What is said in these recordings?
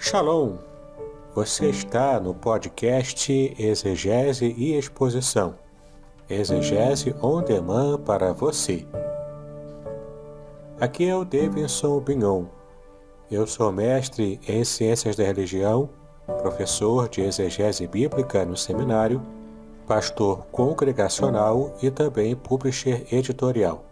Shalom! Você está no podcast Exegese e Exposição. Exegese on demand para você. Aqui é o Davidson Bignon. Eu sou mestre em Ciências da Religião, professor de Exegese Bíblica no seminário, pastor congregacional e também publisher editorial.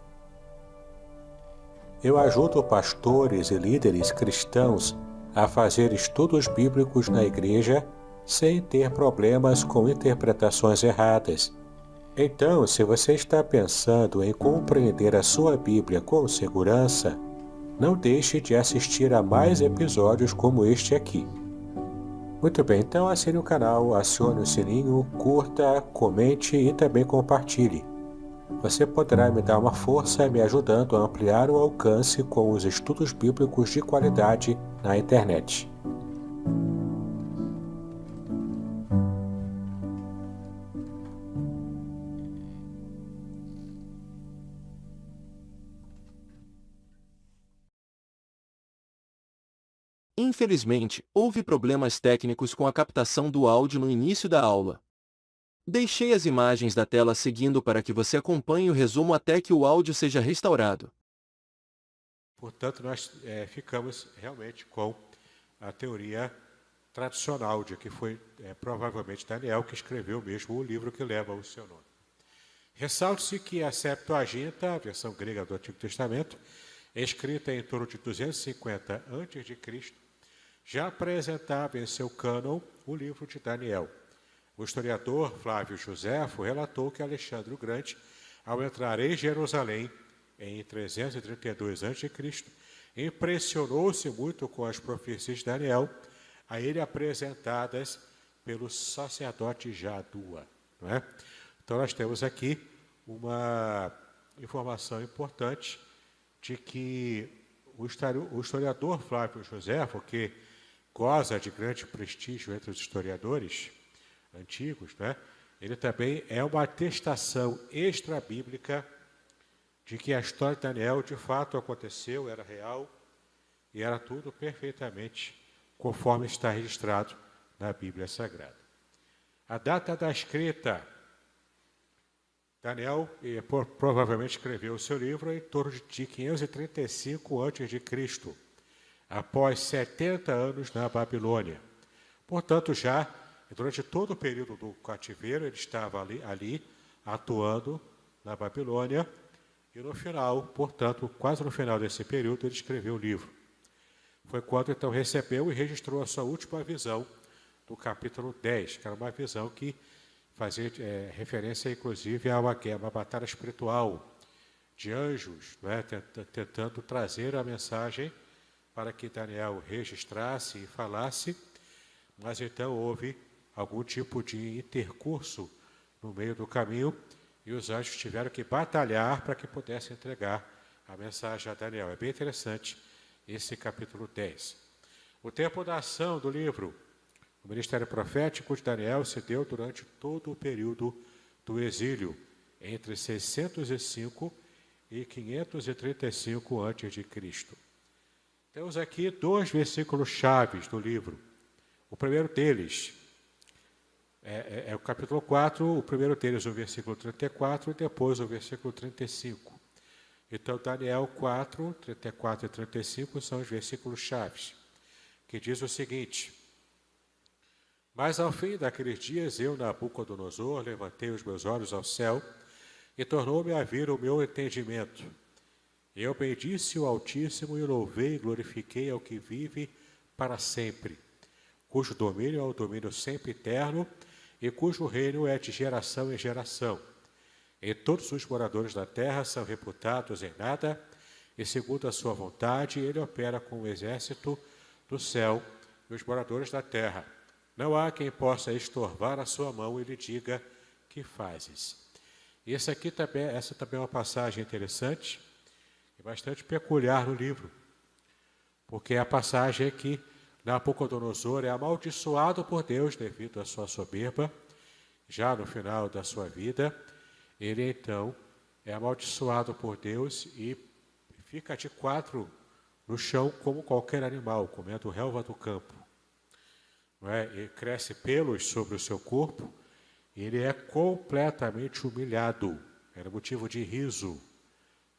Eu ajudo pastores e líderes cristãos a fazer estudos bíblicos na igreja sem ter problemas com interpretações erradas. Então, se você está pensando em compreender a sua Bíblia com segurança, não deixe de assistir a mais episódios como este aqui. Muito bem, então assine o canal, acione o sininho, curta, comente e também compartilhe. Você poderá me dar uma força me ajudando a ampliar o alcance com os estudos bíblicos de qualidade na internet. Infelizmente, houve problemas técnicos com a captação do áudio no início da aula. Deixei as imagens da tela seguindo para que você acompanhe o resumo até que o áudio seja restaurado. Portanto, nós ficamos realmente com a teoria tradicional de que foi provavelmente Daniel que escreveu mesmo o livro que leva o seu nome. Ressalte-se que a Septuaginta, a versão grega do Antigo Testamento, escrita em torno de 250 a.C., já apresentava em seu cânon o livro de Daniel. O historiador Flávio Joséfo relatou que Alexandre o Grande, ao entrar em Jerusalém em 332 a.C., impressionou-se muito com as profecias de Daniel, a ele apresentadas pelo sacerdote Jadua. Não é? Então nós temos aqui uma informação importante de que o historiador Flávio Joséfo, que goza de grande prestígio entre os historiadores antigos, né? Ele também é uma atestação extra-bíblica de que a história de Daniel de fato aconteceu, era real e era tudo perfeitamente conforme está registrado na Bíblia Sagrada. A data da escrita, Daniel provavelmente escreveu o seu livro em torno de 535 a.C., após 70 anos na Babilônia. Portanto, já durante todo o período do cativeiro, ele estava ali atuando na Babilônia, e no final, portanto, quase no final desse período, ele escreveu o livro. Foi quando, então, recebeu e registrou a sua última visão, do capítulo 10, que era uma visão que fazia referência, inclusive, a uma batalha espiritual de anjos, não é? Tentando trazer a mensagem para que Daniel registrasse e falasse, mas então houve algum tipo de intercurso no meio do caminho e os anjos tiveram que batalhar para que pudessem entregar a mensagem a Daniel. É bem interessante esse capítulo 10. O tempo da ação do livro, o ministério profético de Daniel se deu durante todo o período do exílio, entre 605 e 535 a.C. Temos aqui dois versículos chaves do livro. O primeiro deles é o capítulo 4, o primeiro deles o versículo 34 e depois o versículo 35. Então, Daniel 4, 34 e 35 são os versículos chaves, que diz o seguinte: Mas ao fim daqueles dias, eu, Nabucodonosor, levantei os meus olhos ao céu e tornou-me a vir o meu entendimento. Eu bendisse o Altíssimo e o louvei e glorifiquei ao que vive para sempre, cujo domínio é o domínio sempre eterno e cujo reino é de geração em geração. E todos os moradores da terra são reputados em nada, e segundo a sua vontade, ele opera com o exército do céu e os moradores da terra. Não há quem possa estorvar a sua mão e lhe diga: que fazes? Essa também é uma passagem interessante e bastante peculiar no livro, porque é a passagem que Nabucodonosor é amaldiçoado por Deus devido à sua soberba. Já no final da sua vida, ele então é amaldiçoado por Deus e fica de quatro no chão como qualquer animal, comendo relva do campo. não é? E cresce pelos sobre o seu corpo, e ele é completamente humilhado. Era motivo de riso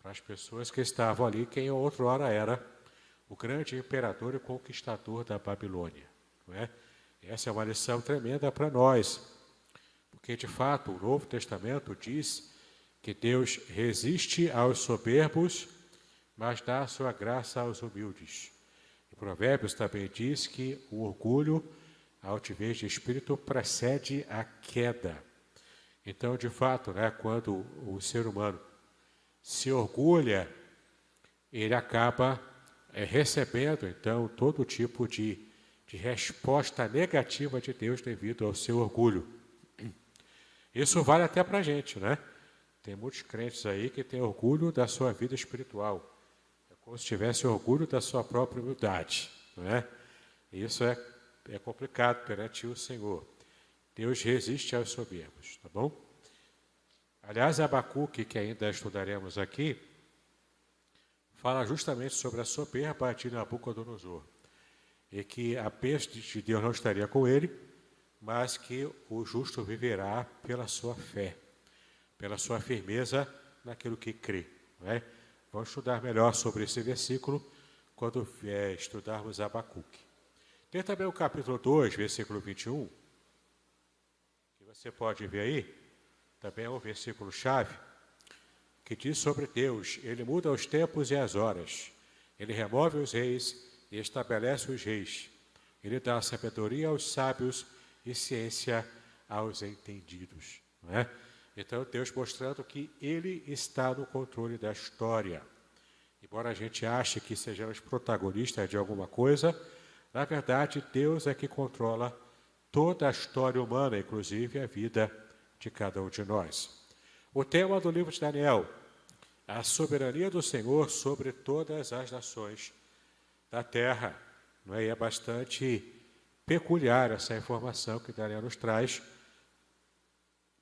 para as pessoas que estavam ali, quem outrora era o grande imperador e conquistador da Babilônia. Não é? Essa é uma lição tremenda para nós, porque de fato o Novo Testamento diz que Deus resiste aos soberbos, mas dá a sua graça aos humildes. E Provérbios também diz que o orgulho, a altivez de espírito, precede a queda. Então, de fato, né, quando o ser humano se orgulha, ele acaba recebendo, então, todo tipo de resposta negativa de Deus devido ao seu orgulho. Isso vale até para a gente, né? Tem muitos crentes aí que têm orgulho da sua vida espiritual. É como se tivesse orgulho da sua própria humildade, não é? Isso é complicado perante o Senhor. Deus resiste aos soberbos, tá bom? Aliás, Abacuque, que ainda estudaremos aqui, fala justamente sobre a soberba de Nabucodonosor. E que a peste de Deus não estaria com ele, mas que o justo viverá pela sua fé, pela sua firmeza naquilo que crê. Não é? Vamos estudar melhor sobre esse versículo quando estudarmos Abacuque. Tem também o capítulo 2, versículo 21, que você pode ver aí, também é um versículo-chave, que diz sobre Deus: ele muda os tempos e as horas, ele remove os reis e estabelece os reis, ele dá sabedoria aos sábios e ciência aos entendidos. Não é? Então, Deus mostrando que ele está no controle da história. Embora a gente ache que sejamos protagonistas de alguma coisa, na verdade, Deus é que controla toda a história humana, inclusive a vida de cada um de nós. O tema do livro de Daniel: a soberania do Senhor sobre todas as nações da terra. Não é? E é bastante peculiar essa informação que Daniel nos traz,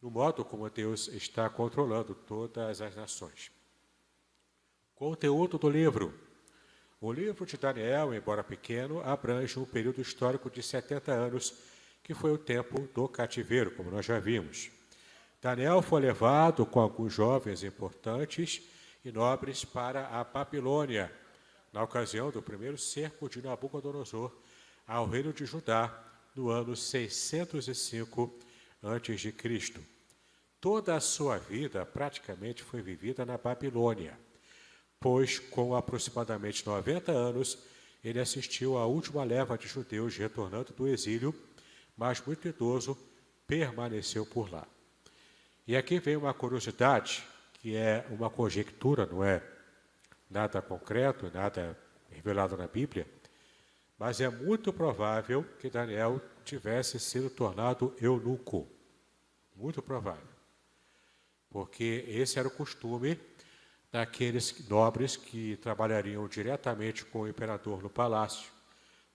no modo como Deus está controlando todas as nações. Conteúdo do livro. O livro de Daniel, embora pequeno, abrange um período histórico de 70 anos, que foi o tempo do cativeiro, como nós já vimos. Daniel foi levado com alguns jovens importantes e nobres para a Babilônia, na ocasião do primeiro cerco de Nabucodonosor ao reino de Judá, no ano 605 a.C. Toda a sua vida praticamente foi vivida na Babilônia, pois com aproximadamente 90 anos ele assistiu à última leva de judeus retornando do exílio, mas muito idoso permaneceu por lá. E aqui vem uma curiosidade, que é uma conjectura, não é nada concreto, nada revelado na Bíblia, mas é muito provável que Daniel tivesse sido tornado eunuco. Muito provável. Porque esse era o costume daqueles nobres que trabalhariam diretamente com o imperador no palácio.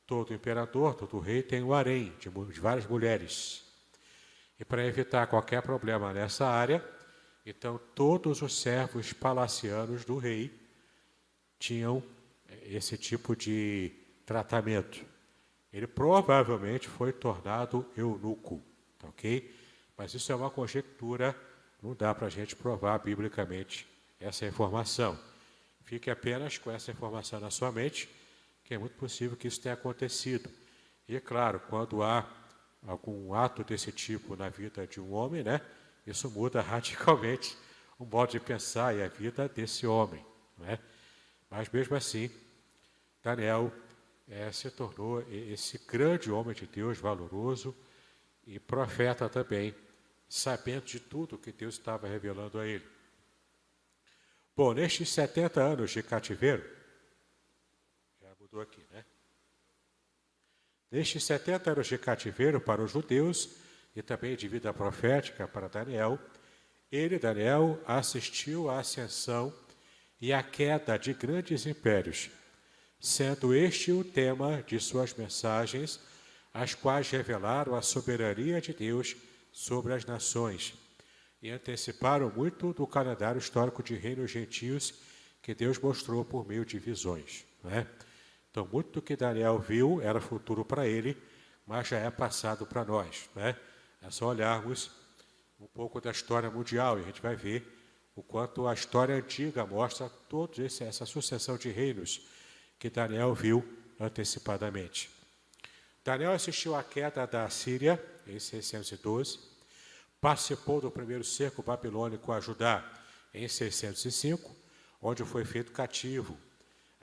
Todo imperador, todo rei tem um harém de várias mulheres. E para evitar qualquer problema nessa área, então todos os servos palacianos do rei tinham esse tipo de tratamento. Ele provavelmente foi tornado eunuco, tá ok? Mas isso é uma conjectura, não dá para a gente provar biblicamente essa informação. Fique apenas com essa informação na sua mente, que é muito possível que isso tenha acontecido. E, é claro, quando há algum ato desse tipo na vida de um homem, né, isso muda radicalmente o modo de pensar e a vida desse homem. Né? Mas, mesmo assim, Daniel se tornou esse grande homem de Deus, valoroso e profeta também, sabendo de tudo que Deus estava revelando a ele. Bom, nestes 70 anos de cativeiro, já mudou aqui, né? Nestes 70 anos de cativeiro para os judeus e também de vida profética para Daniel, ele, Daniel, assistiu à ascensão e à queda de grandes impérios, sendo este o tema de suas mensagens, as quais revelaram a soberania de Deus sobre as nações e anteciparam muito do calendário histórico de reinos gentios que Deus mostrou por meio de visões. Não é? Então, muito do que Daniel viu era futuro para ele, mas já é passado para nós, né? É só olharmos um pouco da história mundial e a gente vai ver o quanto a história antiga mostra toda essa sucessão de reinos que Daniel viu antecipadamente. Daniel assistiu à queda da Síria em 612, participou do primeiro cerco babilônico a Judá em 605, onde foi feito cativo.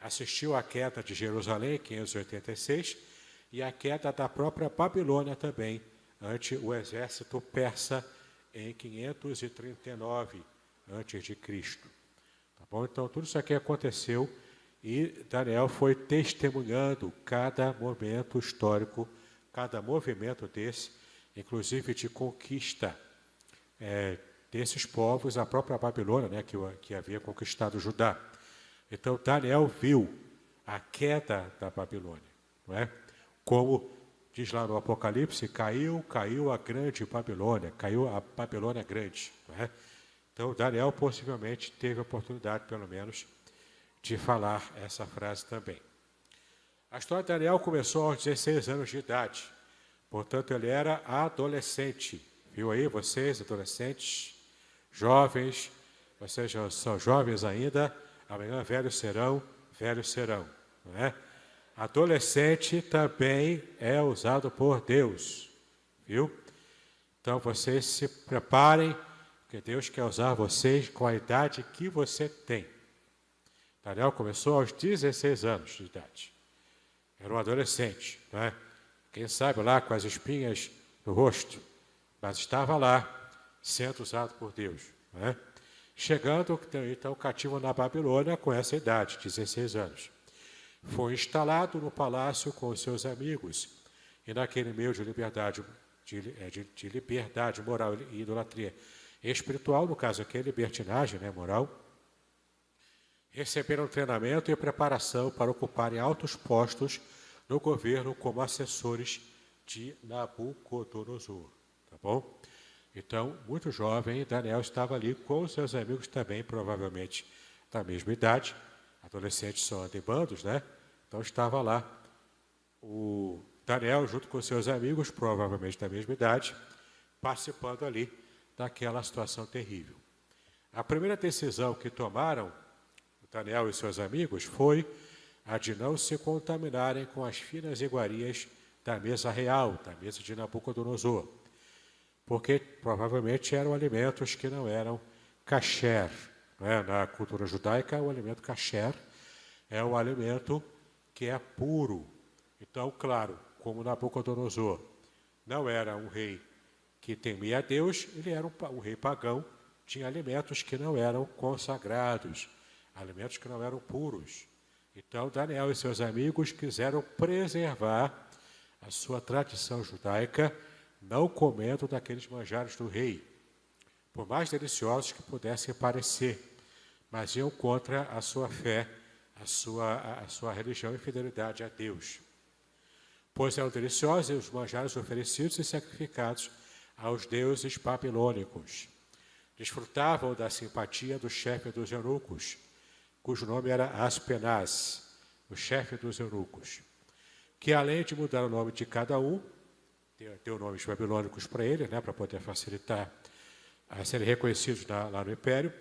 Assistiu à queda de Jerusalém em 586 e à queda da própria Babilônia também, ante o exército persa em 539 a.C. Tá bom? Então, tudo isso aqui aconteceu e Daniel foi testemunhando cada momento histórico, cada movimento desse, inclusive de conquista desses povos, a própria Babilônia, né, que havia conquistado Judá. Então, Daniel viu a queda da Babilônia, não é? Como diz lá no Apocalipse, caiu a grande Babilônia, caiu a Babilônia grande, não é? Então, Daniel possivelmente teve a oportunidade, pelo menos, de falar essa frase também. A história de Daniel começou aos 16 anos de idade, portanto, ele era adolescente. Viu aí, vocês, adolescentes, jovens, vocês já são jovens ainda, amanhã velhos serão, não é? Adolescente também é usado por Deus, viu? Então, vocês se preparem, porque Deus quer usar vocês com a idade que você tem. Daniel começou aos 16 anos de idade. Era um adolescente, não é? Quem sabe lá com as espinhas no rosto, mas estava lá, sendo usado por Deus, não é? Chegando, então, cativo na Babilônia com essa idade, 16 anos. Foi instalado no palácio com os seus amigos, e naquele meio de liberdade, de liberdade moral e idolatria espiritual, no caso aqui, libertinagem, né, moral, receberam treinamento e preparação para ocuparem altos postos no governo como assessores de Nabucodonosor. Tá bom? Então, muito jovem, Daniel estava ali com os seus amigos também, provavelmente da mesma idade. Adolescentes só andam em bandos, né? Então, estava lá o Daniel junto com seus amigos, provavelmente da mesma idade, participando ali daquela situação terrível. A primeira decisão que tomaram Daniel e seus amigos foi a de não se contaminarem com as finas iguarias da mesa real, da mesa de Nabucodonosor, porque provavelmente eram alimentos que não eram kasher. Não é? Na cultura judaica, o alimento kasher é um alimento que é puro. Então, claro, como Nabucodonosor não era um rei que temia a Deus, ele era um rei pagão, tinha alimentos que não eram consagrados, alimentos que não eram puros. Então, Daniel e seus amigos quiseram preservar a sua tradição judaica, não comendo daqueles manjares do rei, por mais deliciosos que pudessem parecer, mas iam contra a sua fé, a sua religião e fidelidade a Deus. Pois eram deliciosos os manjares oferecidos e sacrificados aos deuses babilônicos. Desfrutavam da simpatia do chefe dos eunucos, cujo nome era Aspenaz, o chefe dos eunucos, que além de mudar o nome de cada um, deu nomes babilônicos para ele, né, para poder facilitar a serem reconhecidos lá no Império,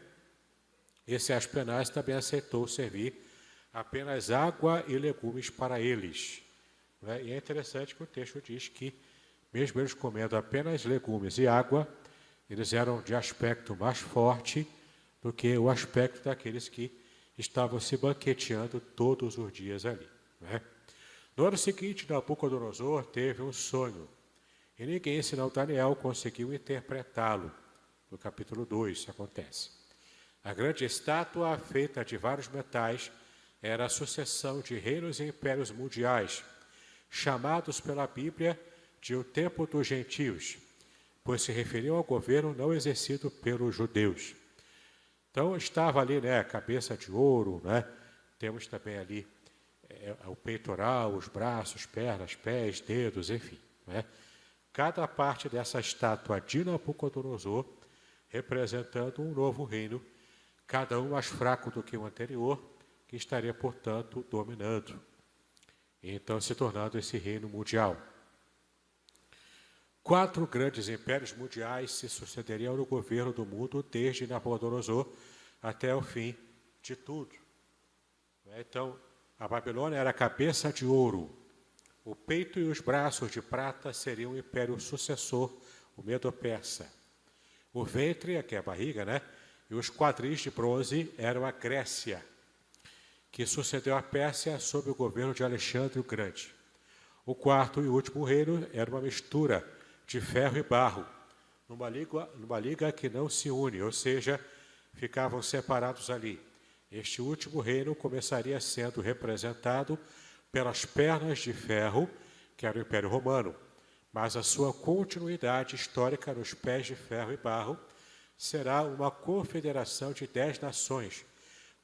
esse Aspenaz também aceitou servir apenas água e legumes para eles. Né? E é interessante que o texto diz que, mesmo eles comendo apenas legumes e água, eles eram de aspecto mais forte do que o aspecto daqueles que estavam se banqueteando todos os dias ali. Né? No ano seguinte, Nabucodonosor teve um sonho, e ninguém, senão Daniel, conseguiu interpretá-lo. No capítulo 2, isso acontece. A grande estátua, feita de vários metais, era a sucessão de reinos e impérios mundiais, chamados pela Bíblia de o tempo dos gentios, pois se referiam ao governo não exercido pelos judeus. Então, estava ali, né, a cabeça de ouro, né? Temos também ali o peitoral, os braços, pernas, pés, dedos, enfim. Né? Cada parte dessa estátua de Nabucodonosor representando um novo reino, cada um mais fraco do que o anterior, que estaria, portanto, dominando. E então se tornando esse reino mundial. 4 grandes impérios mundiais se sucederiam no governo do mundo desde Nabucodonosor até o fim de tudo. Então, a Babilônia era a cabeça de ouro. O peito e os braços de prata seriam o império sucessor, o Medo-Persa. O ventre, que é a barriga, né? E os quadris de bronze eram a Grécia, que sucedeu a Pérsia sob o governo de Alexandre o Grande. O quarto e último reino era uma mistura de ferro e barro, numa liga que não se une, ou seja, ficavam separados ali. Este último reino começaria sendo representado pelas pernas de ferro, que era o Império Romano, mas a sua continuidade histórica nos pés de ferro e barro será uma confederação de 10 nações,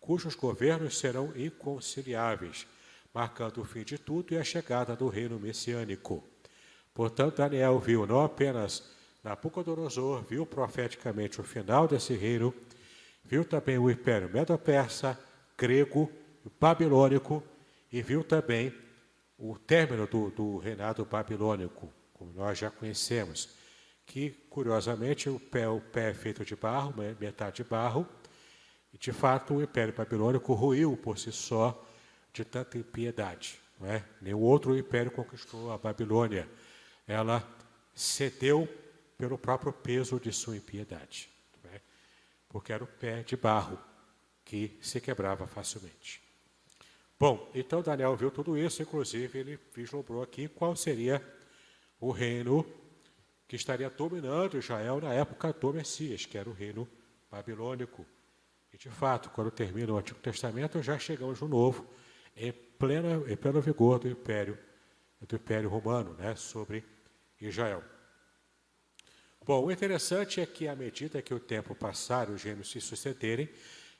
cujos governos serão inconciliáveis, marcando o fim de tudo e a chegada do reino messiânico. Portanto, Daniel viu não apenas Nabucodonosor, viu profeticamente o final desse reino, viu também o Império Medo-Persa, grego, babilônico, e viu também o término do reinado babilônico, como nós já conhecemos, que, curiosamente, o pé é feito de barro, metade de barro, e, de fato, o Império Babilônico ruiu por si só de tanta impiedade. Não é? Nenhum outro império conquistou a Babilônia. Ela cedeu pelo próprio peso de sua impiedade, não é? Porque era o pé de barro que se quebrava facilmente. Bom, então Daniel viu tudo isso, inclusive ele vislumbrou aqui qual seria o reino que estaria dominando Israel na época do Messias, que era o reino babilônico. E, de fato, quando termina o Antigo Testamento, já chegamos no Novo, em pleno vigor do Império Romano, né, sobre Israel. Bom, o interessante é que, à medida que o tempo passar e os reinos se sucederem,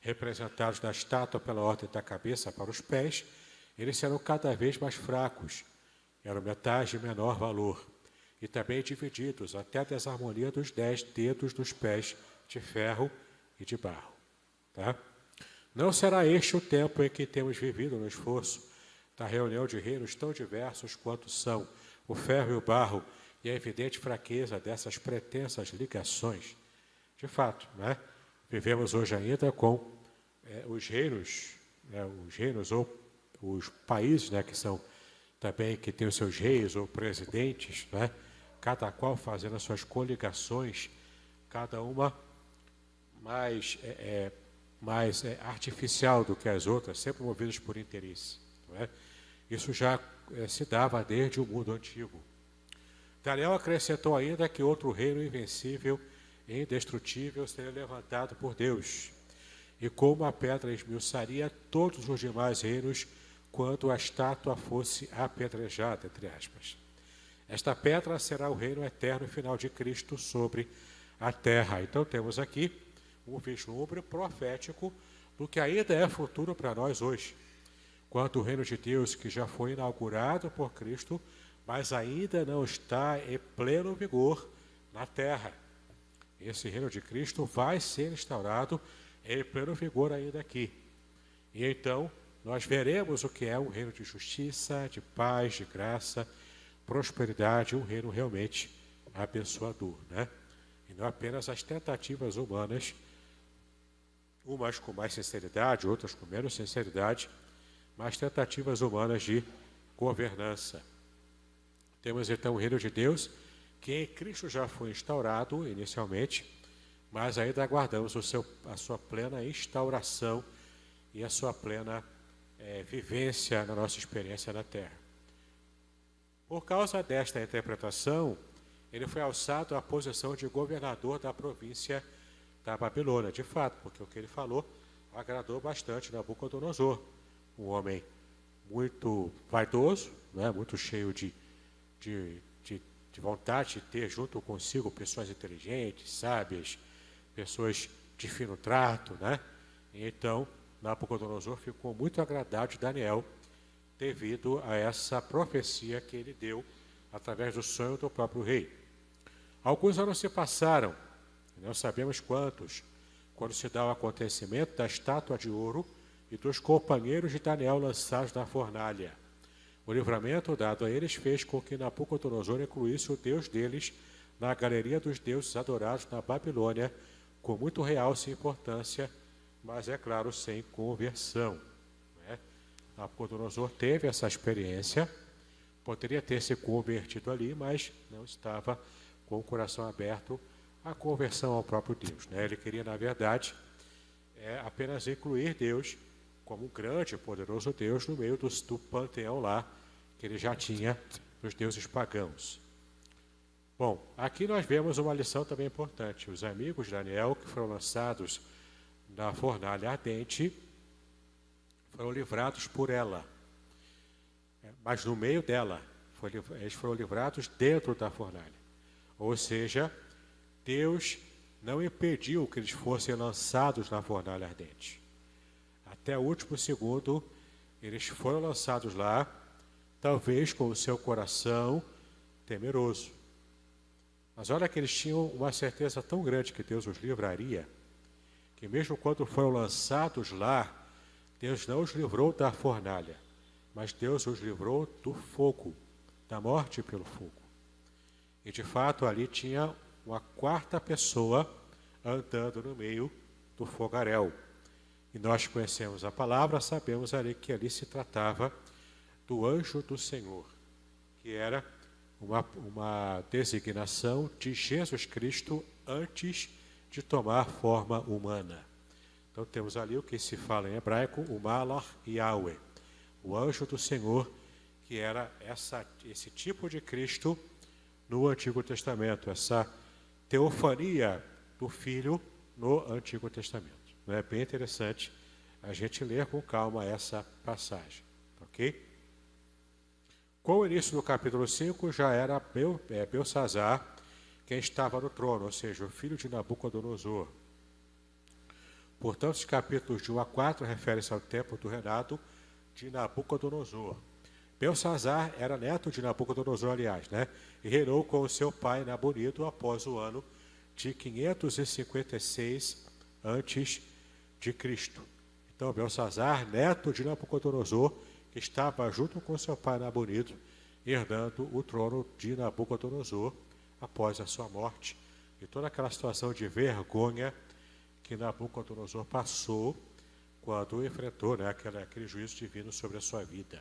representados na estátua pela ordem da cabeça para os pés, eles serão cada vez mais fracos, eram metade de menor valor, e também divididos até a desarmonia dos 10 dedos dos pés de ferro e de barro. Tá? Não será este o tempo em que temos vivido no esforço da reunião de reinos tão diversos quanto são o ferro e o barro e a evidente fraqueza dessas pretensas ligações. De fato, né? Vivemos hoje ainda com os reinos ou os países, né, que são também que têm os seus reis ou presidentes, né, cada qual fazendo as suas coligações, cada uma mais artificial do que as outras, sempre movidas por interesse. Não é? Isso já se dava desde o mundo antigo. Daniel acrescentou ainda que outro reino invencível e indestrutível seria levantado por Deus, e como a pedra esmiuçaria todos os demais reinos quando a estátua fosse apedrejada, entre aspas. Esta pedra será o reino eterno e final de Cristo sobre a terra. Então temos aqui um vislumbre profético do que ainda é futuro para nós hoje. Quanto o reino de Deus que já foi inaugurado por Cristo, mas ainda não está em pleno vigor na terra. Esse reino de Cristo vai ser instaurado em pleno vigor ainda aqui. E então nós veremos o que é um reino de justiça, de paz, de graça, prosperidade, um reino realmente abençoador, né? E não apenas as tentativas humanas, umas com mais sinceridade, outras com menos sinceridade, mas tentativas humanas de governança. Temos então o reino de Deus, que em Cristo já foi instaurado inicialmente, mas ainda aguardamos a sua plena instauração e a sua plena vivência na nossa experiência na Terra. Por causa desta interpretação, ele foi alçado à posição de governador da província da Babilônia, de fato, porque o que ele falou agradou bastante Nabucodonosor, um homem muito vaidoso, né, muito cheio de vontade de ter junto consigo pessoas inteligentes, sábias, pessoas de fino trato, né? E então, Nabucodonosor ficou muito agradado de Daniel devido a essa profecia que ele deu através do sonho do próprio rei. Alguns anos se passaram, não sabemos quantos, quando se dá o acontecimento da estátua de ouro e dos companheiros de Daniel lançados na fornalha. O livramento dado a eles fez com que Nabucodonosor incluísse o Deus deles na galeria dos deuses adorados na Babilônia, com muito realce e importância, mas, é claro, sem conversão. Né? Nabucodonosor teve essa experiência, poderia ter se convertido ali, mas não estava com o coração aberto à conversão ao próprio Deus. Né? Ele queria, na verdade, apenas incluir Deus como um grande e poderoso Deus no meio do panteão lá, que ele já tinha dos deuses pagãos. Bom, aqui nós vemos uma lição também importante. Os amigos de Daniel, que foram lançados na fornalha ardente, foram livrados por ela. Mas no meio dela, eles foram livrados dentro da fornalha. Ou seja, Deus não impediu que eles fossem lançados na fornalha ardente. Até o último segundo, eles foram lançados lá, talvez com o seu coração temeroso. Mas olha que eles tinham uma certeza tão grande que Deus os livraria, que mesmo quando foram lançados lá, Deus não os livrou da fornalha, mas Deus os livrou do fogo, da morte pelo fogo. E de fato ali tinha uma quarta pessoa andando no meio do fogaréu. E nós conhecemos a palavra, sabemos ali que ali se tratava do anjo do Senhor, que era uma designação de Jesus Cristo antes de tomar forma humana. Então temos ali o que se fala em hebraico, o Malach Yahweh, o anjo do Senhor, que era esse tipo de Cristo no Antigo Testamento, essa teofania do Filho no Antigo Testamento. É bem interessante a gente ler com calma essa passagem, ok? Com o início do capítulo 5, já era Belsazar quem estava no trono, ou seja, o filho de Nabucodonosor. Portanto, os capítulos de 1 a 4 referem-se ao tempo do reinado de Nabucodonosor. Belsazar era neto de Nabucodonosor, aliás, né? E reinou com o seu pai Nabonido após o ano de 556 antes de Cristo. Então, Belsazar, neto de Nabucodonosor, que estava junto com seu pai Nabonido, herdando o trono de Nabucodonosor após a sua morte, e toda aquela situação de vergonha que Nabucodonosor passou quando enfrentou, né, aquele juízo divino sobre a sua vida.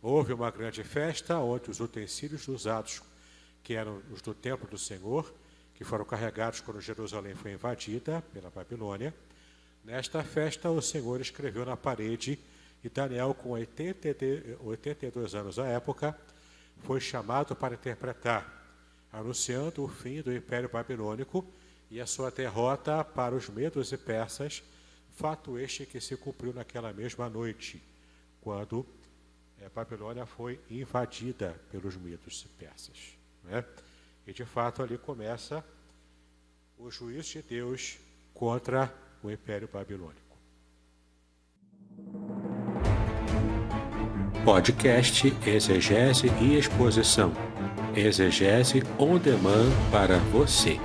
Houve uma grande festa onde os utensílios usados, que eram os do templo do Senhor, que foram carregados quando Jerusalém foi invadida pela Babilônia. Nesta festa, o Senhor escreveu na parede, e Daniel, com 82 anos à época, foi chamado para interpretar, anunciando o fim do Império Babilônico e a sua derrota para os medos e persas, fato este que se cumpriu naquela mesma noite, quando a Babilônia foi invadida pelos medos e persas. Né? E de fato ali começa o juízo de Deus contra o Império Babilônico. Podcast Exegese e Exposição. Exegese on demand para você.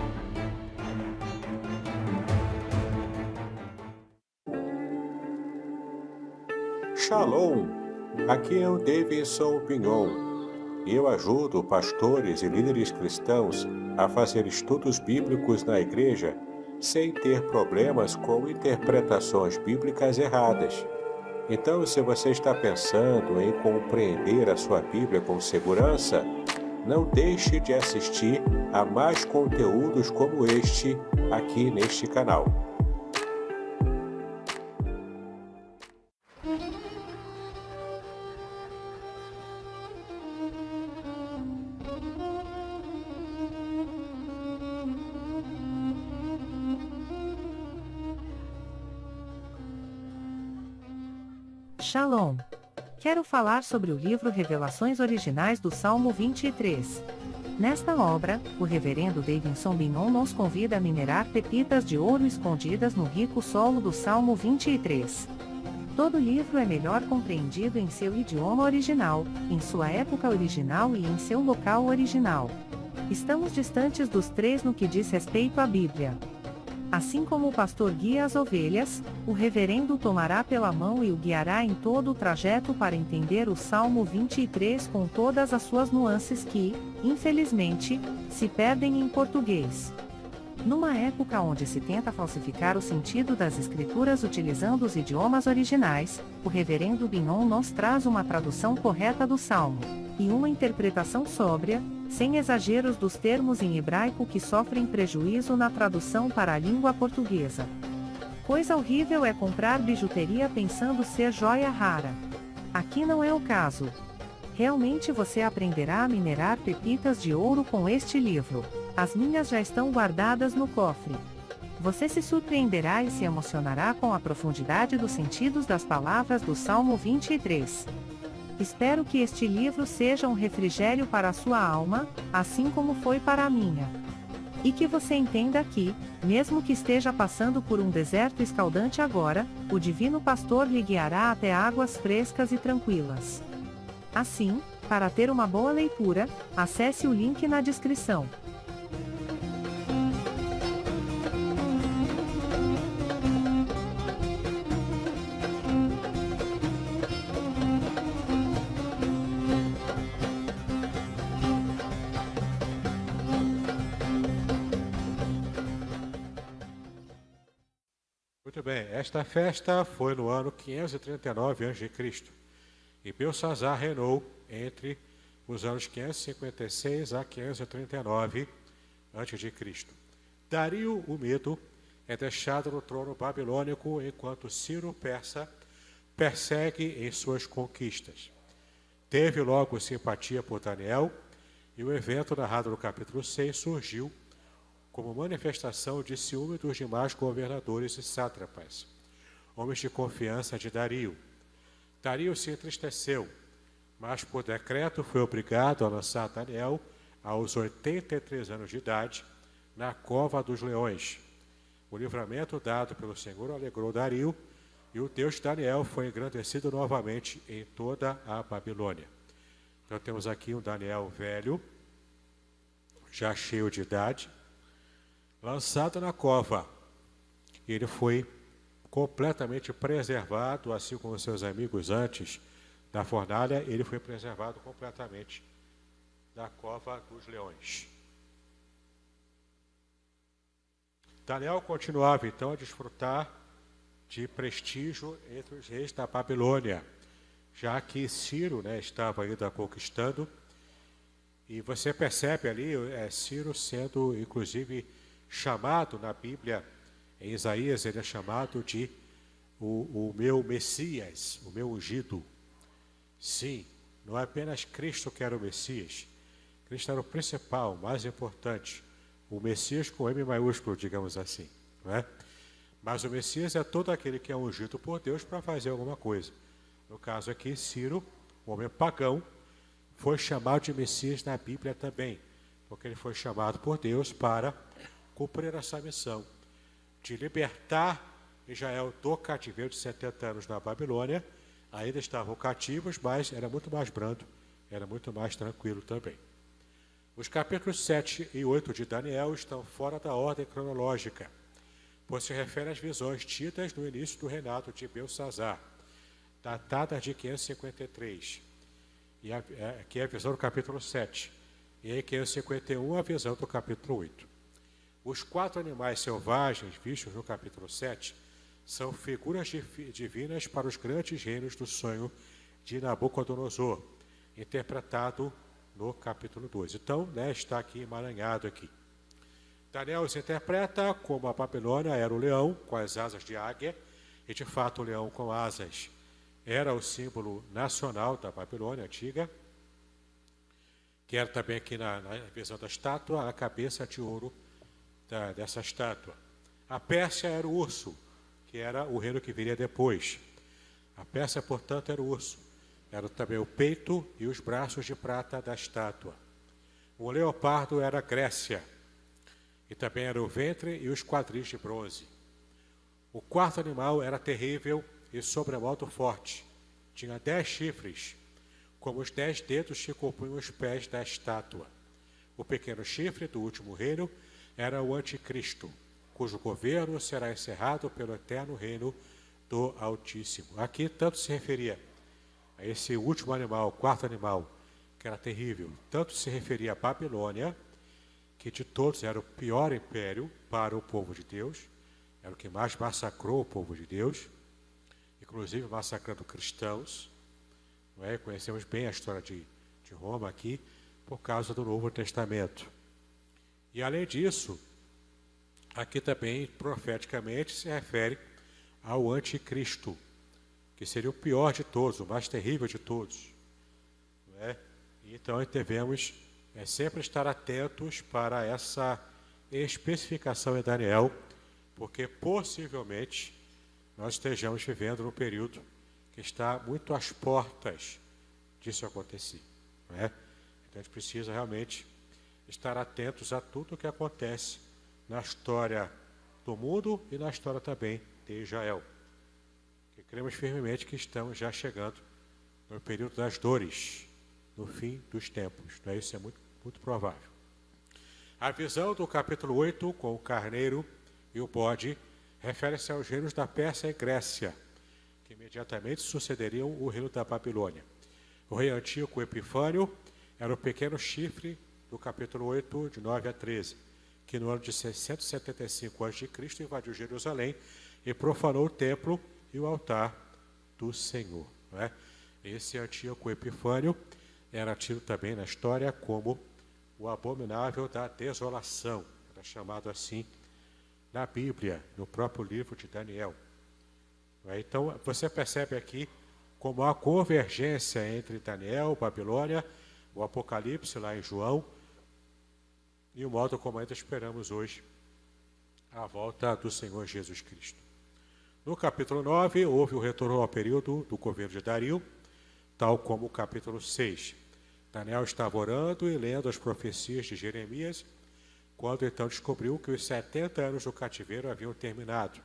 Shalom, aqui é o Davidson Pignon. Eu ajudo pastores e líderes cristãos a fazer estudos bíblicos na igreja sem ter problemas com interpretações bíblicas erradas. Então, se você está pensando em compreender a sua Bíblia com segurança, não deixe de assistir a mais conteúdos como este aqui neste canal. Shalom! Quero falar sobre o livro Revelações Originais do Salmo 23. Nesta obra, o reverendo Davidson Pignon nos convida a minerar pepitas de ouro escondidas no rico solo do Salmo 23. Todo livro é melhor compreendido em seu idioma original, em sua época original e em seu local original. Estamos distantes dos três no que diz respeito à Bíblia. Assim como o pastor guia as ovelhas, o reverendo tomará pela mão e o guiará em todo o trajeto para entender o Salmo 23 com todas as suas nuances que, infelizmente, se perdem em português. Numa época onde se tenta falsificar o sentido das escrituras utilizando os idiomas originais, o reverendo Binon nos traz uma tradução correta do Salmo, e uma interpretação sóbria, sem exageros dos termos em hebraico que sofrem prejuízo na tradução para a língua portuguesa. Coisa horrível é comprar bijuteria pensando ser joia rara. Aqui não é o caso. Realmente você aprenderá a minerar pepitas de ouro com este livro. As minhas já estão guardadas no cofre. Você se surpreenderá e se emocionará com a profundidade dos sentidos das palavras do Salmo 23. Espero que este livro seja um refrigério para a sua alma, assim como foi para a minha. E que você entenda que, mesmo que esteja passando por um deserto escaldante agora, o Divino Pastor lhe guiará até águas frescas e tranquilas. Assim, para ter uma boa leitura, acesse o link na descrição. Muito bem, esta festa foi no ano 539 a.C. e Belsazar reinou entre os anos 556 a 539 a.C. Dario o Medo é deixado no trono babilônico enquanto Ciro Persa persegue em suas conquistas. Teve logo simpatia por Daniel e o evento narrado no capítulo 6 surgiu como manifestação de ciúme dos demais governadores e sátrapas, homens de confiança de Dario. Dario se entristeceu, mas por decreto foi obrigado a lançar Daniel, aos 83 anos de idade, na cova dos leões. O livramento dado pelo Senhor alegrou Dario, e o Deus de Daniel foi engrandecido novamente em toda a Babilônia. Então temos aqui um Daniel velho, já cheio de idade, lançado na cova. Ele foi completamente preservado, assim como seus amigos antes da fornalha, ele foi preservado completamente da cova dos leões. Daniel continuava então a desfrutar de prestígio entre os reis da Babilônia, já que Ciro, estava ainda conquistando, e você percebe ali Ciro sendo inclusive chamado na Bíblia, em Isaías ele é chamado de o meu Messias, o meu ungido. Sim, não é apenas Cristo que era o Messias, Cristo era o principal, o mais importante, o Messias com M maiúsculo, digamos assim, não é? Mas o Messias é todo aquele que é ungido por Deus para fazer alguma coisa. No caso aqui, Ciro, o homem pagão, foi chamado de Messias na Bíblia também, porque ele foi chamado por Deus para cumprir essa missão de libertar Israel do cativeiro de 70 anos na Babilônia. Ainda estavam cativos, mas era muito mais brando, era muito mais tranquilo também. Os capítulos 7 e 8 de Daniel estão fora da ordem cronológica, pois se refere às visões tidas no início do reinado de Belsazar, datadas de 553, e aqui é a visão do capítulo 7, e em 551 a visão do capítulo 8. Os 4 animais selvagens vistos no capítulo 7 são figuras divinas para os grandes reinos do sonho de Nabucodonosor, interpretado no capítulo 2. Então, está aqui emaranhado aqui. Daniel se interpreta como a Babilônia era o leão com as asas de águia, e de fato o leão com asas era o símbolo nacional da Babilônia antiga, que era também aqui na visão da estátua, a cabeça de ouro dessa estátua. A Pérsia era o urso, que era o reino que viria depois. A Pérsia, portanto, era o urso. Era também o peito e os braços de prata da estátua. O leopardo era a Grécia, e também era o ventre e os quadris de bronze. O 4º animal era terrível e sobremodo forte. Tinha 10 chifres, como os 10 dedos que compunham os pés da estátua. O pequeno chifre do último reino era o anticristo, cujo governo será encerrado pelo eterno reino do Altíssimo. Aqui tanto se referia a esse último animal, o quarto animal, que era terrível, tanto se referia à Babilônia, que de todos era o pior império para o povo de Deus, era o que mais massacrou o povo de Deus, inclusive massacrando cristãos. Não é? Conhecemos bem a história de Roma aqui, por causa do Novo Testamento. E além disso, aqui também profeticamente se refere ao anticristo, que seria o pior de todos, o mais terrível de todos. Não é? Então devemos sempre estar atentos para essa especificação em Daniel, porque possivelmente nós estejamos vivendo num período que está muito às portas disso acontecer. Não é? Então a gente precisa realmente estar atentos a tudo o que acontece na história do mundo e na história também de Israel. Porque cremos firmemente que estamos já chegando no período das dores, no fim dos tempos. Não é? Isso é muito, muito provável. A visão do capítulo 8, com o carneiro e o bode, refere-se aos reinos da Pérsia e Grécia, que imediatamente sucederiam o reino da Babilônia. O rei Antíoco Epifânio era o pequeno chifre do capítulo 8, de 9 a 13, que no ano de 675 a.C. invadiu Jerusalém e profanou o templo e o altar do Senhor. Não é? Esse Antíoco Epifânio era tido também na história como o abominável da desolação, era chamado assim na Bíblia, no próprio livro de Daniel. Não é? Então, você percebe aqui como há convergência entre Daniel, Babilônia, o Apocalipse lá em João, e o modo como ainda esperamos hoje a volta do Senhor Jesus Cristo. No capítulo 9, houve o retorno ao período do governo de Dario, tal como o capítulo 6. Daniel estava orando e lendo as profecias de Jeremias, quando então descobriu que os 70 anos do cativeiro haviam terminado,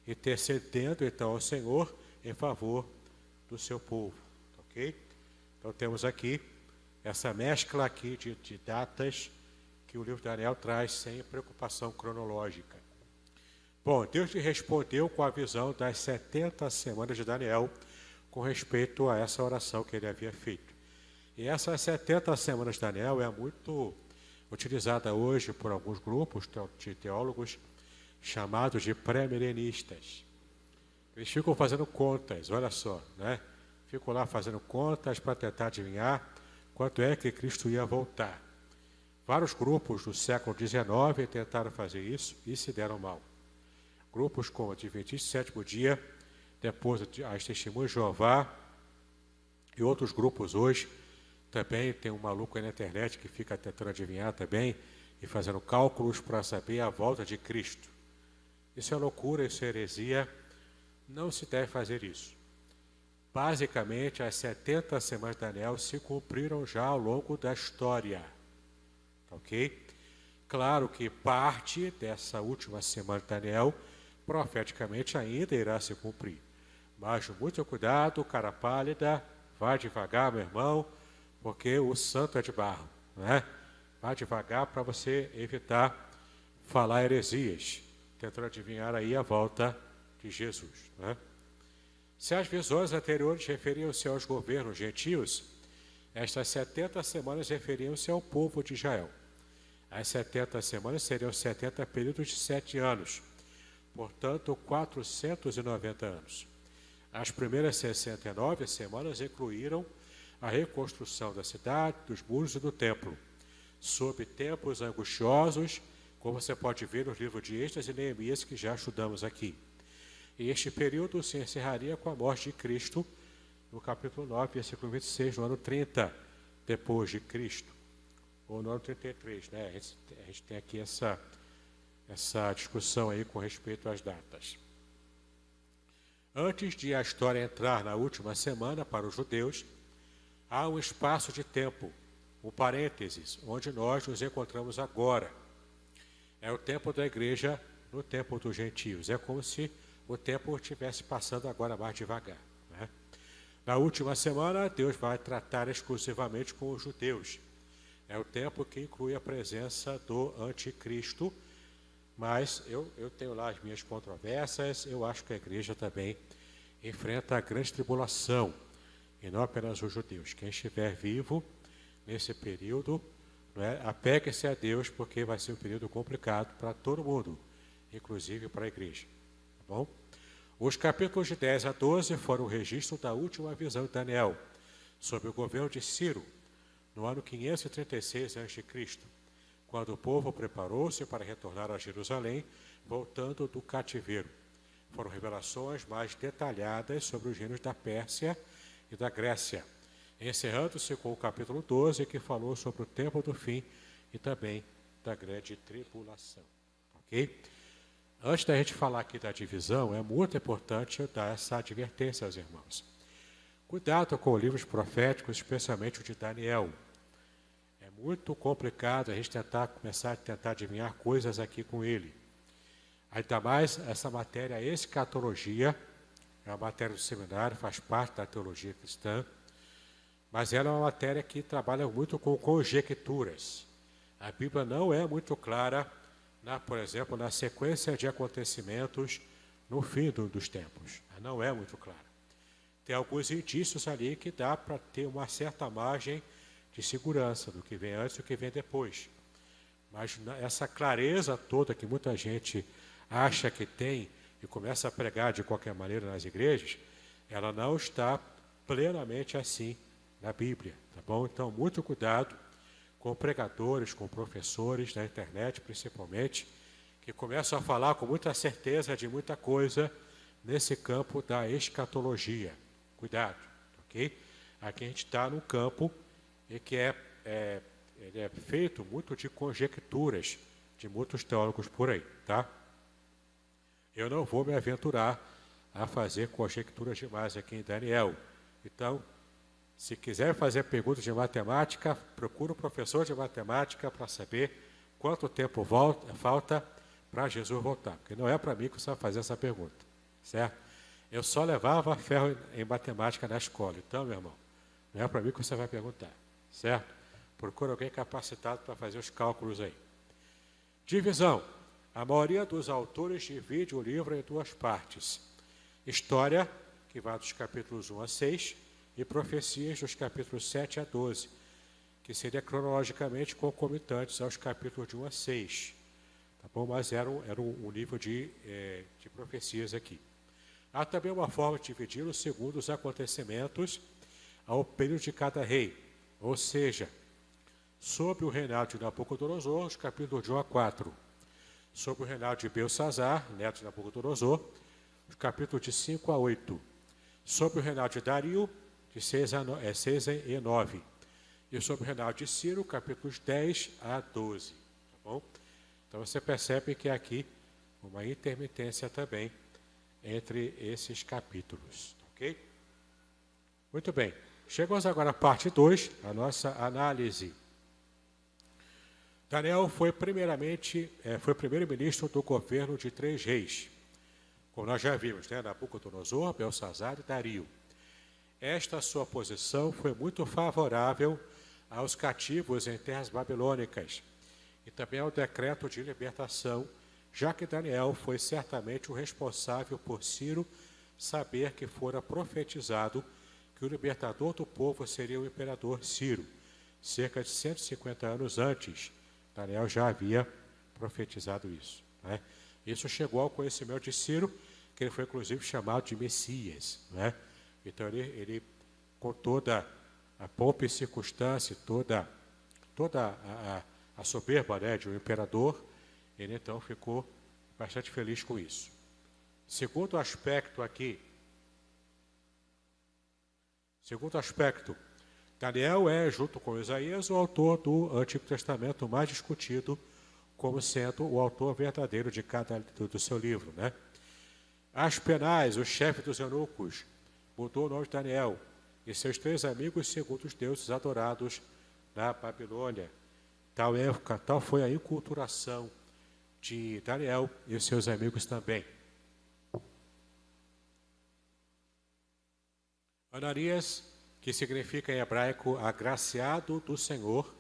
intercedendo então ao Senhor em favor do seu povo. Ok? Então temos aqui essa mescla aqui de datas que o livro de Daniel traz sem preocupação cronológica. Bom, Deus lhe respondeu com a visão das 70 semanas de Daniel com respeito a essa oração que ele havia feito. E essas 70 semanas de Daniel é muito utilizada hoje por alguns grupos de teólogos chamados de pré-milenistas. Eles ficam fazendo contas, olha só, né? Ficam lá fazendo contas para tentar adivinhar quanto é que Cristo ia voltar. Vários grupos do século XIX tentaram fazer isso e se deram mal. Grupos como o Adventista Sétimo Dia, depois as Testemunhas de Jeová e outros grupos hoje. Também tem um maluco aí na internet que fica tentando adivinhar também e fazendo cálculos para saber a volta de Cristo. Isso é loucura, isso é heresia. Não se deve fazer isso. Basicamente, as 70 semanas de Daniel se cumpriram já ao longo da história. Ok? Claro que parte dessa última semana de Daniel, profeticamente, ainda irá se cumprir. Mas muito cuidado, cara pálida, vai devagar, meu irmão, porque o santo é de barro, né? Vai devagar para você evitar falar heresias, tentando adivinhar aí a volta de Jesus, né? Se as visões anteriores referiam-se aos governos gentios, estas 70 semanas referiam-se ao povo de Israel. As 70 semanas seriam 70 períodos de 7 anos, portanto 490 anos. As primeiras 69 semanas incluíram a reconstrução da cidade, dos muros e do templo, sob tempos angustiosos, como você pode ver no livro de Esdras e Neemias, que já estudamos aqui. E este período se encerraria com a morte de Cristo, no capítulo 9, versículo 26, no ano 30, depois de Cristo, ou no ano 33, né? A gente tem aqui essa discussão aí com respeito às datas. Antes de a história entrar na última semana para os judeus, há um espaço de tempo, um parênteses, onde nós nos encontramos agora. É o tempo da igreja no tempo dos gentios. É como se o tempo estivesse passando agora mais devagar, né? Na última semana, Deus vai tratar exclusivamente com os judeus. É o tempo que inclui a presença do anticristo Mas eu tenho lá as minhas controvérsias, eu acho que a igreja também enfrenta a grande tribulação, e não apenas os judeus. Quem estiver vivo nesse período, não é, apegue-se a Deus, porque vai ser um período complicado para todo mundo, inclusive para a igreja. Tá bom? Os capítulos de 10 a 12 foram o registro da última visão de Daniel, sob o governo de Ciro, no ano 536 a.C., quando o povo preparou-se para retornar a Jerusalém, voltando do cativeiro. Foram revelações mais detalhadas sobre os reinos da Pérsia e da Grécia, encerrando-se com o capítulo 12, que falou sobre o tempo do fim e também da grande tribulação. Ok? Antes da gente falar aqui da divisão, é muito importante eu dar essa advertência aos irmãos. Cuidado com livros proféticos, especialmente o de Daniel. É muito complicado a gente começar a tentar adivinhar coisas aqui com ele. Ainda mais essa matéria escatologia, é uma matéria do seminário, faz parte da teologia cristã, mas ela é uma matéria que trabalha muito com conjecturas. A Bíblia não é muito clara, por exemplo, na sequência de acontecimentos no fim dos tempos. Ela não é muito clara. Tem alguns indícios ali que dá para ter uma certa margem de segurança do que vem antes e do que vem depois. Mas essa clareza toda que muita gente acha que tem e começa a pregar de qualquer maneira nas igrejas, ela não está plenamente assim na Bíblia, tá bom? Então, muito cuidado com pregadores, com professores na internet, principalmente, que começam a falar com muita certeza de muita coisa nesse campo da escatologia. Cuidado, ok? Aqui a gente está num campo em que ele é feito muito de conjecturas de muitos teólogos por aí, tá? Eu não vou me aventurar a fazer conjecturas demais aqui em Daniel. Então, se quiser fazer perguntas de matemática, procure um professor de matemática para saber quanto tempo falta para Jesus voltar. Porque não é para mim que você vai fazer essa pergunta, certo? Eu só levava ferro em matemática na escola. Então, meu irmão, não é para mim que você vai perguntar, certo? Procure alguém capacitado para fazer os cálculos aí. Divisão. A maioria dos autores divide o livro em duas partes. História, que vai dos capítulos 1 a 6, e profecias dos capítulos 7 a 12, que seria cronologicamente concomitantes aos capítulos de 1 a 6. Tá bom? Mas era um nível de profecias aqui. Há também uma forma de dividi-lo segundo os acontecimentos ao período de cada rei, ou seja, sob o reinado de Nabucodonosor, os capítulos de 1 a 4. Sob o reinado de Belsazar, neto de Nabucodonosor, os capítulos de 5 a 8. Sob o reinado de Dario, de 6 e 9. E sob o reinado de Ciro, capítulos 10 a 12. Tá bom? Então você percebe que aqui uma intermitência também entre esses capítulos. Ok? Muito bem. Chegamos agora à parte 2, a nossa análise. Daniel foi primeiro-ministro do governo de 3 reis, como nós já vimos, né? Nabucodonosor, Belsazar e Dario. Esta sua posição foi muito favorável aos cativos em terras babilônicas e também ao decreto de libertação, já que Daniel foi certamente o responsável por Ciro saber que fora profetizado que o libertador do povo seria o imperador Ciro, cerca de 150 anos antes. Daniel já havia profetizado isso, né? Isso chegou ao conhecimento de Ciro, que ele foi inclusive chamado de Messias, né? Então ele com toda a pompa e circunstância, toda a soberba, né, de um imperador, ele então ficou bastante feliz com isso. Segundo aspecto, Daniel é, junto com Isaías, o autor do Antigo Testamento mais discutido, como sendo o autor verdadeiro de do seu livro, né? Aspenaz, o chefe dos eunucos, mudou o nome de Daniel e seus 3 amigos segundo os deuses adorados na Babilônia. Tal foi a inculturação de Daniel e os seus amigos também. Ananias, que significa em hebraico agraciado do Senhor,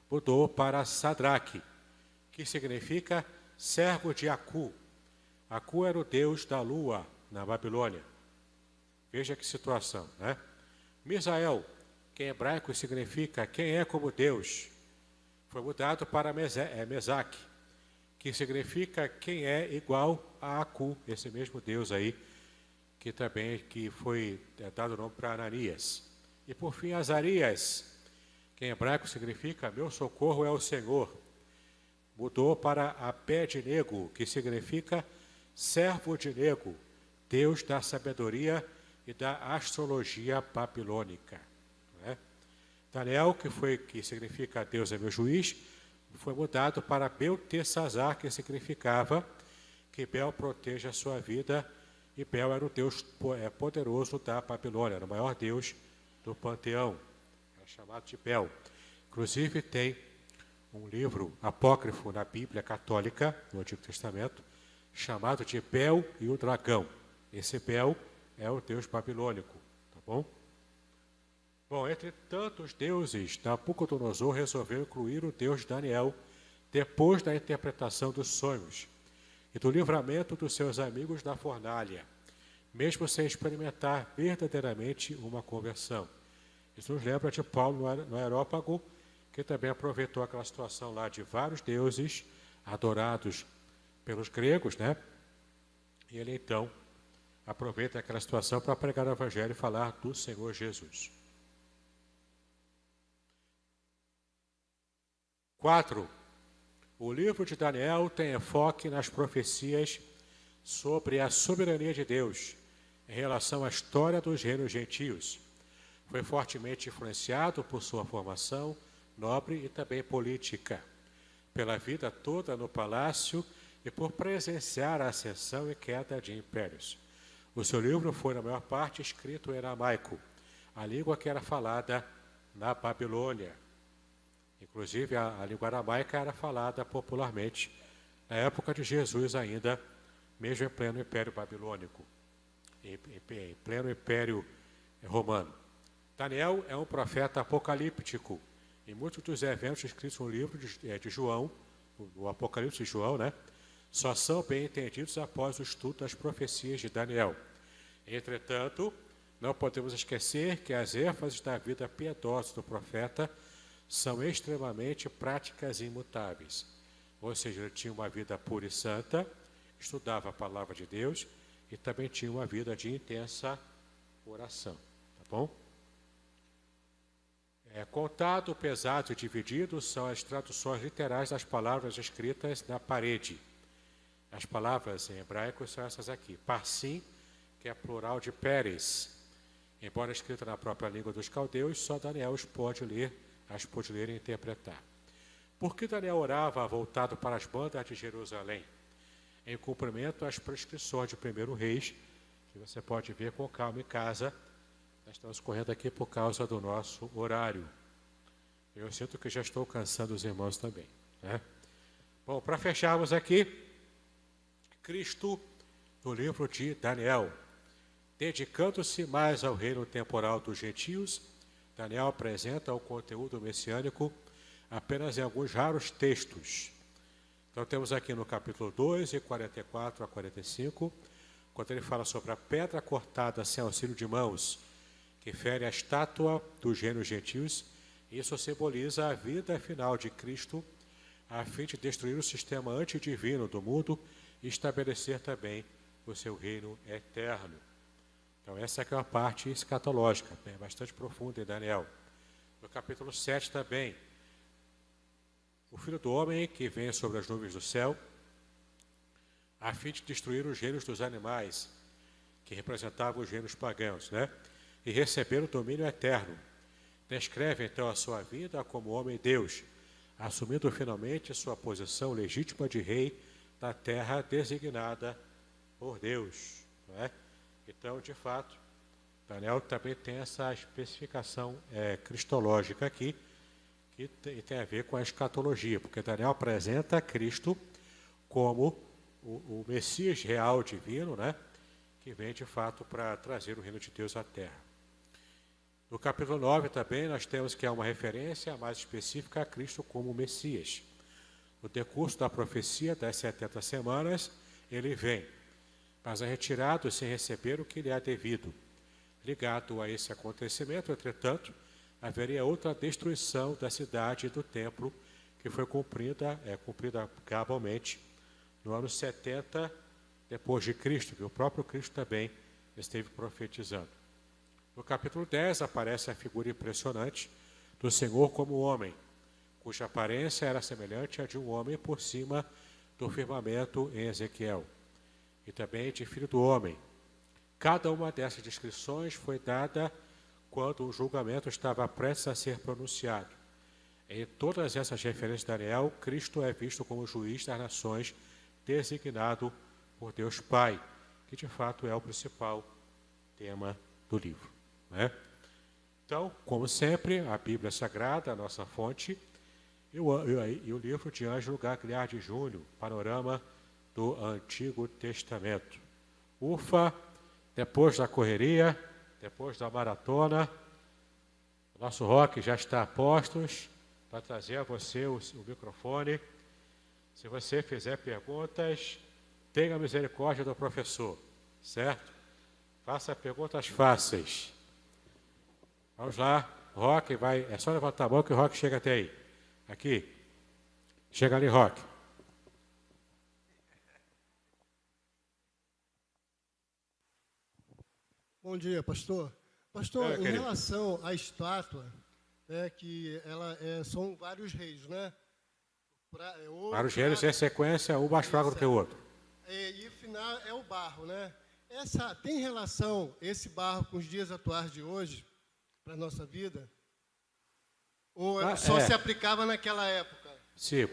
mudou para Sadraque, que significa servo de Acu. Acu era o deus da lua na Babilônia. Veja que situação, né? Misael, que em hebraico significa quem é como Deus, foi mudado para Mesaque, que significa quem é igual a Acu, esse mesmo Deus aí, que foi dado o nome para Ananias. E por fim, Azarias, que em hebraico significa meu socorro é o Senhor, mudou para Abed-nego, que significa servo de Nego, Deus da sabedoria e da astrologia babilônica. Não é? Daniel, que significa Deus é meu juiz, foi mudado para Beltesazar, que significava que Bel proteja a sua vida, e Bel era o Deus poderoso da Babilônia, era o maior Deus do panteão, era chamado de Bel. Inclusive tem um livro apócrifo na Bíblia católica, no Antigo Testamento, chamado de Bel e o Dragão. Esse Bel é o Deus babilônico, tá bom? Bom, entre tantos deuses, Nabucodonosor resolveu incluir o Deus Daniel depois da interpretação dos sonhos e do livramento dos seus amigos da fornalha, mesmo sem experimentar verdadeiramente uma conversão. Isso nos lembra de Paulo no Areópago, que também aproveitou aquela situação lá de vários deuses adorados pelos gregos, né? E ele então aproveita aquela situação para pregar o Evangelho e falar do Senhor Jesus. 4. O livro de Daniel tem enfoque nas profecias sobre a soberania de Deus em relação à história dos reinos gentios. Foi fortemente influenciado por sua formação nobre e também política, pela vida toda no palácio e por presenciar a ascensão e queda de impérios. O seu livro foi, na maior parte, escrito em aramaico, a língua que era falada na Babilônia. Inclusive, a língua aramaica era falada popularmente na época de Jesus ainda, mesmo em pleno Império Babilônico, em pleno Império Romano. Daniel é um profeta apocalíptico, e muitos dos eventos escritos no livro de João, o Apocalipse de João, né, só são bem entendidos após o estudo das profecias de Daniel. Entretanto, não podemos esquecer que as ênfases da vida piedosa do profeta são extremamente práticas e imutáveis. Ou seja, ele tinha uma vida pura e santa, estudava a palavra de Deus e também tinha uma vida de intensa oração. Tá bom? Contado, pesado e dividido são as traduções literais das palavras escritas na parede. As palavras em hebraico são essas aqui. Parsim, que é plural de Pérez. Embora escrita na própria língua dos caldeus, só Daniel as pôde ler e interpretar. Por que Daniel orava voltado para as bandas de Jerusalém? Em cumprimento às prescrições de 1 Reis, que você pode ver com calma em casa. Nós estamos correndo aqui por causa do nosso horário. Eu sinto que já estou cansando os irmãos também, né? Bom, para fecharmos aqui, Cristo no livro de Daniel. Dedicando-se mais ao reino temporal dos gentios, Daniel apresenta o conteúdo messiânico apenas em alguns raros textos. Então temos aqui no capítulo 2, de 44 a 45, quando ele fala sobre a pedra cortada sem auxílio de mãos, que fere a estátua dos reinos gentios. Isso simboliza a vida final de Cristo, a fim de destruir o sistema antidivino do mundo e estabelecer também o seu reino eterno. Então essa aqui é uma parte escatológica, bastante profunda em Daniel. No capítulo 7 também, o Filho do Homem que vem sobre as nuvens do céu, a fim de destruir os reinos dos animais, que representavam os reinos pagãos, né? E receber o domínio eterno. Descreve então a sua vida como homem-deus, assumindo finalmente sua posição legítima de rei da terra designada por Deus. Não é? Então, de fato, Daniel também tem essa especificação cristológica aqui, que tem a ver com a escatologia, porque Daniel apresenta Cristo como o Messias real divino, né? Que vem de fato para trazer o reino de Deus à terra. No capítulo 9 também nós temos que é uma referência mais específica a Cristo como Messias. No decurso da profecia das 70 semanas, ele vem, mas é retirado sem receber o que lhe é devido. Ligado a esse acontecimento, entretanto, haveria outra destruição da cidade e do templo, que foi cumprida cabalmente no ano 70 depois de Cristo, que o próprio Cristo também esteve profetizando. No capítulo 10 aparece a figura impressionante do Senhor como homem, cuja aparência era semelhante à de um homem por cima do firmamento em Ezequiel, e também de filho do homem. Cada uma dessas descrições foi dada quando o julgamento estava prestes a ser pronunciado. Em todas essas referências de Daniel, Cristo é visto como juiz das nações, designado por Deus Pai, que de fato é o principal tema do livro, né? Então, como sempre, a Bíblia Sagrada, a nossa fonte, e o livro de Ângelo Gagliardi de Júnior, Panorama do Antigo Testamento. Ufa, depois da correria, depois da maratona, o nosso Roque já está a postos para trazer a você o microfone. Se você fizer perguntas, tenha misericórdia do professor, certo? Faça perguntas fáceis. Vamos lá, Roque vai. É só levantar a mão que o Roque chega até aí. Aqui. Chega ali, Roque. Bom dia, pastor. Pastor, em relação à estátua, que são vários reis, né? Vários reis em sequência, um mais fraco do que o outro. E o final é o barro, né? Tem relação esse barro com os dias atuais de hoje, para a nossa vida? Ou só se aplicava naquela época? Sim,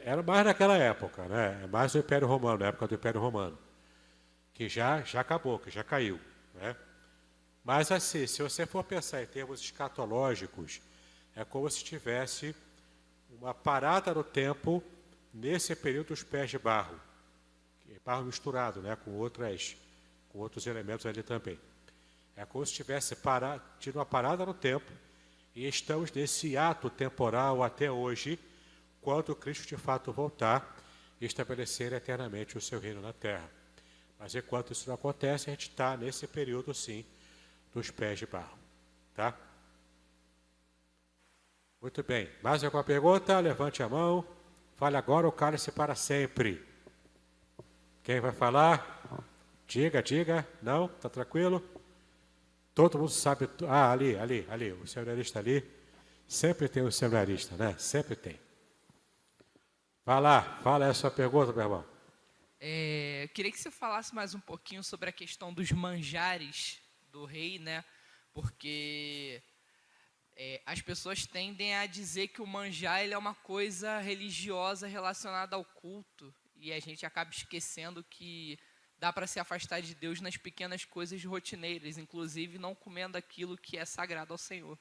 era mais naquela época, né? É mais do Império Romano, na época do Império Romano, que já acabou, que já caiu, né? Mas assim, se você for pensar em termos escatológicos, é como se tivesse uma parada no tempo nesse período dos pés de barro, misturado, né, com outros elementos ali também. É como se tivesse tido uma parada no tempo e estamos nesse ato temporal até hoje, quando Cristo de fato voltar e estabelecer eternamente o seu reino na terra. Mas enquanto isso não acontece, a gente está nesse período, sim, dos pés de barro. Tá? Muito bem. Mais alguma pergunta? Levante a mão. Fale agora ou cale-se para sempre. Quem vai falar? Diga. Não? Está tranquilo? Todo mundo sabe. Ali. O seminarista ali. Sempre tem um seminarista, né? Sempre tem. Vai lá. Fala essa pergunta, meu irmão. Eu queria que você falasse mais um pouquinho sobre a questão dos manjares do rei, né? Porque as pessoas tendem a dizer que o manjar ele é uma coisa religiosa relacionada ao culto, e a gente acaba esquecendo que dá para se afastar de Deus nas pequenas coisas rotineiras, inclusive não comendo aquilo que é sagrado ao Senhor.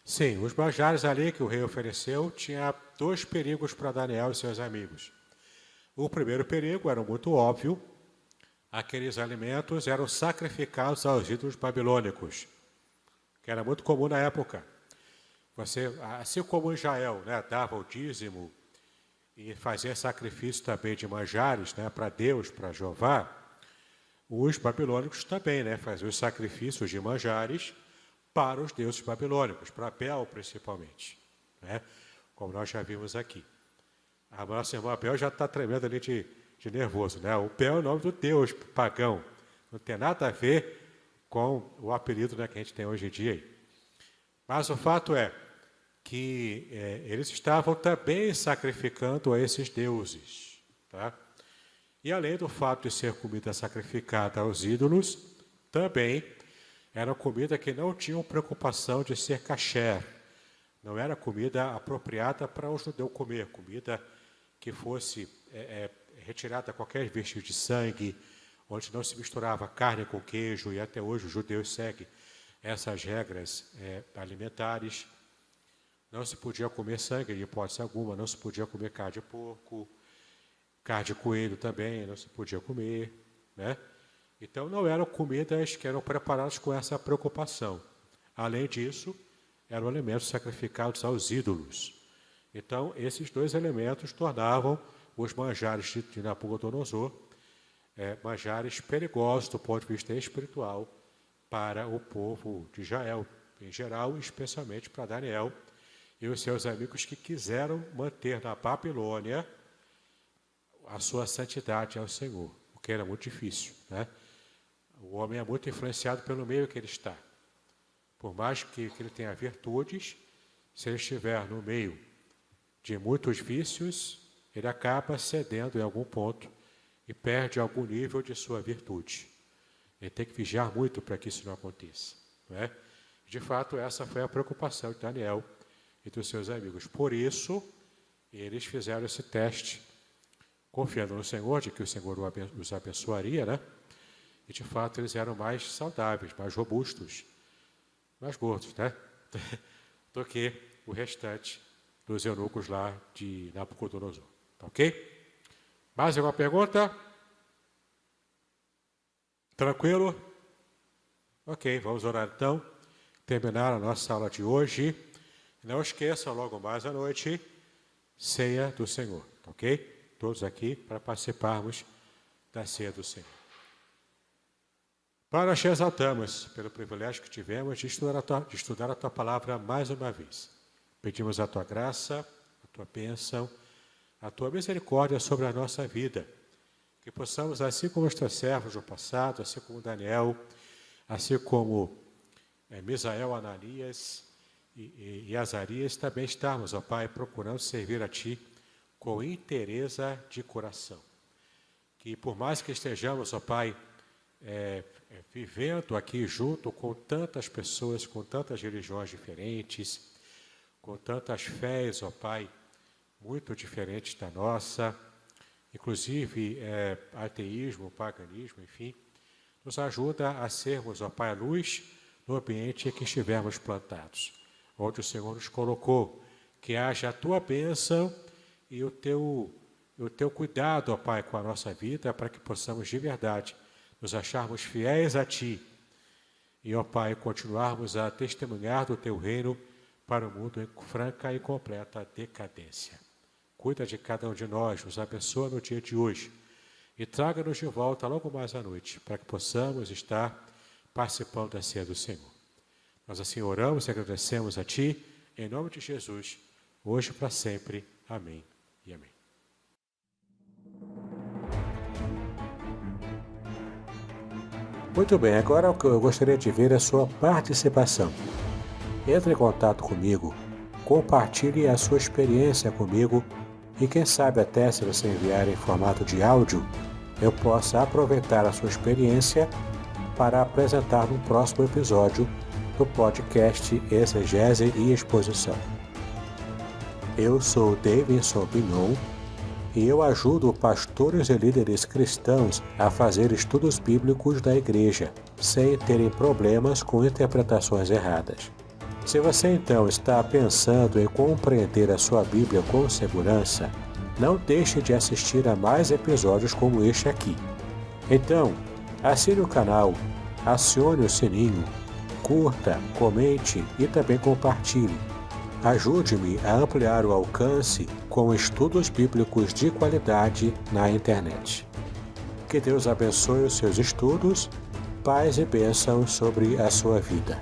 Sim, os manjares ali que o rei ofereceu tinha 2 perigos para Daniel e seus amigos. O primeiro perigo era muito óbvio. Aqueles alimentos eram sacrificados aos ídolos babilônicos, que era muito comum na época. Você, assim como Israel, né, dava o dízimo e fazia sacrifício também de manjares, né, para Deus, para Jeová, os babilônicos também, né, faziam os sacrifícios de manjares para os deuses babilônicos, para Bel principalmente, né, como nós já vimos aqui. A nossa irmã Bel já está tremendo ali de nervoso, né? O Bel é o nome do deus pagão. Não tem nada a ver com o apelido, né, que a gente tem hoje em dia. Mas o fato é que eles estavam também sacrificando a esses deuses. Tá? E além do fato de ser comida sacrificada aos ídolos, também era comida que não tinha preocupação de ser kasher. Não era comida apropriada para o judeu comer, comida que fosse retirada qualquer vestígio de sangue, onde não se misturava carne com queijo, e até hoje os judeus seguem essas regras alimentares. Não se podia comer sangue, de hipótese alguma, não se podia comer carne de porco, carne de coelho também, não se podia comer, né? Então não eram comidas que eram preparadas com essa preocupação. Além disso, eram alimentos sacrificados aos ídolos. Então, esses dois elementos tornavam os manjares de Nabucodonosor manjares perigosos do ponto de vista espiritual para o povo de Israel em geral, especialmente para Daniel e os seus amigos que quiseram manter na Babilônia a sua santidade ao Senhor, o que era muito difícil, né? O homem é muito influenciado pelo meio que ele está. Por mais que ele tenha virtudes, se ele estiver no meio de muitos vícios, ele acaba cedendo em algum ponto e perde algum nível de sua virtude. Ele tem que vigiar muito para que isso não aconteça, não é? De fato, essa foi a preocupação de Daniel e dos seus amigos. Por isso, eles fizeram esse teste, confiando no Senhor, de que o Senhor os abençoaria, né? E, de fato, eles eram mais saudáveis, mais robustos, mais gordos, né? Do que o restante dos eunucos lá de Nabucodonosor. Tá ok? Mais alguma pergunta? Tranquilo? Ok, vamos orar então. Terminar a nossa aula de hoje. Não esqueçam, logo mais à noite, ceia do Senhor, tá ok? Todos aqui para participarmos da ceia do Senhor. Pai, nós te exaltamos pelo privilégio que tivemos de estudar a Tua palavra mais uma vez. Pedimos a Tua graça, a Tua bênção, a Tua misericórdia sobre a nossa vida. Que possamos, assim como os Teus servos no passado, assim como Daniel, assim como Misael, Ananias e Azarias, também estarmos, ó Pai, procurando servir a Ti com inteireza de coração. Que por mais que estejamos, ó Pai, vivendo aqui junto com tantas pessoas, com tantas religiões diferentes, com tantas fés, ó Pai, muito diferentes da nossa, inclusive ateísmo, paganismo, enfim, nos ajuda a sermos, ó Pai, a luz no ambiente em que estivermos plantados, onde o Senhor nos colocou, que haja a Tua bênção e o Teu cuidado, ó Pai, com a nossa vida, para que possamos de verdade nos acharmos fiéis a Ti e, ó Pai, continuarmos a testemunhar do Teu reino para o mundo em franca e completa decadência. Cuida de cada um de nós, nos abençoa no dia de hoje e traga-nos de volta logo mais à noite, para que possamos estar participando da ceia do Senhor. Nós assim oramos e agradecemos a Ti, em nome de Jesus, hoje e para sempre. Amém e amém. Muito bem, agora eu gostaria de ver a sua participação. Entre em contato comigo, compartilhe a sua experiência comigo e quem sabe até se você enviar em formato de áudio, eu possa aproveitar a sua experiência para apresentar no próximo episódio do podcast Exegese e Exposição. Eu sou Davidson Bignon e eu ajudo pastores e líderes cristãos a fazer estudos bíblicos da igreja, sem terem problemas com interpretações erradas. Se você então está pensando em compreender a sua Bíblia com segurança, não deixe de assistir a mais episódios como este aqui. Então, assine o canal, acione o sininho, curta, comente e também compartilhe. Ajude-me a ampliar o alcance com estudos bíblicos de qualidade na internet. Que Deus abençoe os seus estudos, paz e bênção sobre a sua vida.